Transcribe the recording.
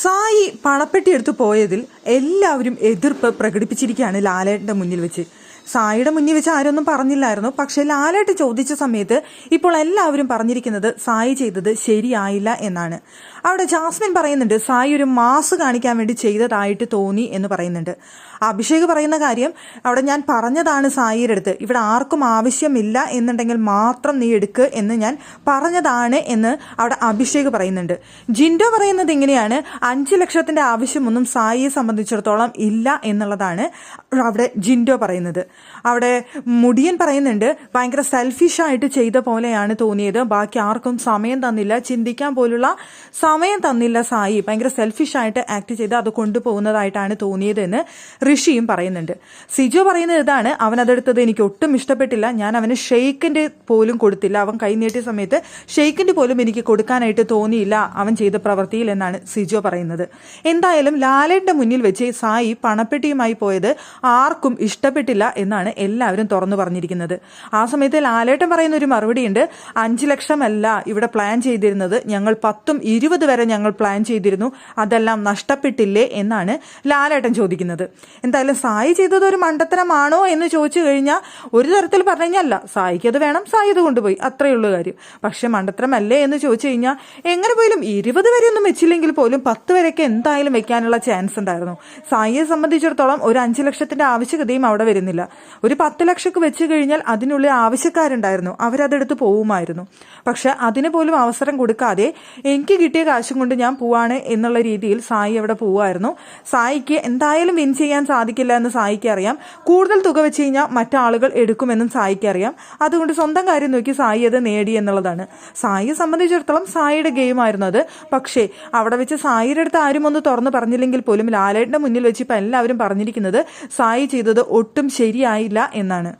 സായി പണപ്പെട്ടി എടുത്തു പോയതിൽ എല്ലാവരും എതിർപ്പ് പ്രകടിപ്പിച്ചിരിക്കുകയാണ് ലാലേട്ടന്റെ മുന്നിൽ വെച്ച്. സായിയുടെ മുന്നിൽ വെച്ച് ആരൊന്നും പറഞ്ഞില്ലായിരുന്നു. പക്ഷെ ലാലേട്ട് ചോദിച്ച സമയത്ത് ഇപ്പോൾ എല്ലാവരും പറഞ്ഞിരിക്കുന്നത് സായി ചെയ്തത് ശരിയായില്ല എന്നാണ്. അവിടെ ജാസ്മിൻ പറയുന്നുണ്ട് സായി ഒരു മാസ് കാണിക്കാൻ വേണ്ടി ചെയ്തതായിട്ട് തോന്നി എന്ന് പറയുന്നുണ്ട്. അഭിഷേക് പറയുന്ന കാര്യം അവിടെ ഞാൻ പറഞ്ഞതാണ് സായിയുടെ അടുത്ത്, ഇവിടെ ആർക്കും ആവശ്യമില്ല എന്നുണ്ടെങ്കിൽ മാത്രം നീ എടുക്ക് എന്ന് ഞാൻ പറഞ്ഞതാണ് എന്ന് അവിടെ അഭിഷേക് പറയുന്നുണ്ട്. ജിൻഡോ പറയുന്നത് ഇങ്ങനെയാണ്, 5 ലക്ഷത്തിന്റെ ആവശ്യമൊന്നും സായിയെ സംബന്ധിച്ചിടത്തോളം ഇല്ല എന്നുള്ളതാണ് അവിടെ ജിൻഡോ പറയുന്നത്. അവിടെ മുടിയൻ പറയുന്നുണ്ട് ഭയങ്കര സെൽഫിഷായിട്ട് ചെയ്ത പോലെയാണ് തോന്നിയത്, ബാക്കി ആർക്കും സമയം തന്നില്ല, ചിന്തിക്കാൻ പോലുള്ള സമയം തന്നില്ല സായി, ഭയങ്കര സെൽഫിഷായിട്ട് ആക്ട് ചെയ്ത് അത് കൊണ്ടുപോകുന്നതായിട്ടാണ് തോന്നിയതെന്ന് ഋഷിയും പറയുന്നുണ്ട്. സിജോ പറയുന്നത് ഇതാണ്, അവൻ അതെടുത്തത് എനിക്ക് ഒട്ടും ഇഷ്ടപ്പെട്ടില്ല, ഞാൻ അവന് ഷെയ്ക്കിന്റെ പോലും കൊടുത്തില്ല, അവൻ കൈ നീട്ടിയ സമയത്ത് ഷെയ്ക്കിന്റെ പോലും എനിക്ക് കൊടുക്കാനായിട്ട് തോന്നിയില്ല അവൻ ചെയ്ത പ്രവൃത്തിയിൽ എന്നാണ് സിജോ പറയുന്നത്. എന്തായാലും ലാലേട്ടന്റെ മുന്നിൽ വെച്ച് സായി പണപ്പെട്ടിയുമായി പോയത് ആർക്കും ഇഷ്ടപ്പെട്ടില്ല എന്നാണ് എല്ലാവരും തുറന്നു പറഞ്ഞിരിക്കുന്നത്. ആ സമയത്ത് ലാലേട്ടൻ പറയുന്ന ഒരു മറുപടിയുണ്ട്, 5 ലക്ഷമല്ല ഇവിടെ പ്ലാൻ ചെയ്തിരുന്നത്, ഞങ്ങൾ 10ഉം 20 വരെ ഞങ്ങൾ പ്ലാൻ ചെയ്തിരുന്നു, അതെല്ലാം നഷ്ടപ്പെട്ടില്ലേ എന്നാണ് ലാലേട്ടൻ ചോദിക്കുന്നത്. എന്തായാലും സായി ചെയ്തത് ഒരു മണ്ടത്തരമാണോ എന്ന് ചോദിച്ചു കഴിഞ്ഞാൽ ഒരു തരത്തിൽ പറഞ്ഞു കഴിഞ്ഞല്ല, സായിക്ക് അത് വേണം, സായി അത് കൊണ്ടുപോയി, അത്രയുള്ള കാര്യം. പക്ഷെ മണ്ടത്തരമല്ലേ എന്ന് ചോദിച്ചു കഴിഞ്ഞാൽ എങ്ങനെ പോയാലും 20 വരെ ഒന്നും വെച്ചില്ലെങ്കിൽ പോലും 10 വരെയൊക്കെ എന്തായാലും വെക്കാനുള്ള ചാൻസ് ഉണ്ടായിരുന്നു. സായിയെ സംബന്ധിച്ചിടത്തോളം ഒരു 5 ലക്ഷത്തിന്റെ ആവശ്യകതയും അവിടെ വരുന്നില്ല. ഒരു 10 ലക്ഷമൊക്കെ വെച്ച് കഴിഞ്ഞാൽ അതിനുള്ളിൽ ആവശ്യക്കാരുണ്ടായിരുന്നു, അവരതെടുത്ത് പോവുമായിരുന്നു. പക്ഷെ അതിന് പോലും അവസരം കൊടുക്കാതെ എനിക്ക് കിട്ടിയ കാശും കൊണ്ട് ഞാൻ പോവാണ് എന്നുള്ള രീതിയിൽ സായി അവിടെ പോവുമായിരുന്നു. സായിക്ക് എന്തായാലും വിൻ ചെയ്യാൻ സാധിക്കില്ല എന്ന് സായിക്ക് അറിയാം. കൂടുതൽ തുക വെച്ച് കഴിഞ്ഞാൽ മറ്റാളുകൾ എടുക്കുമെന്നും സായിക്ക് അറിയാം. അതുകൊണ്ട് സ്വന്തം കാര്യം നോക്കി സായി അത് നേടി എന്നുള്ളതാണ്. സായിയെ സംബന്ധിച്ചിടത്തോളം സായിയുടെ ഗെയിം ആയിരുന്നു അത്. പക്ഷേ അവിടെ വെച്ച് സായിയുടെ അടുത്ത് ആരും ഒന്ന് തുറന്നു പറഞ്ഞില്ലെങ്കിൽ പോലും ലാലേട്ടന്റെ മുന്നിൽ വെച്ച് ഇപ്പം എല്ലാവരും പറഞ്ഞിരിക്കുന്നത് സായി ചെയ്തത് ഒട്ടും ശരിയായില്ല എന്നാണ്.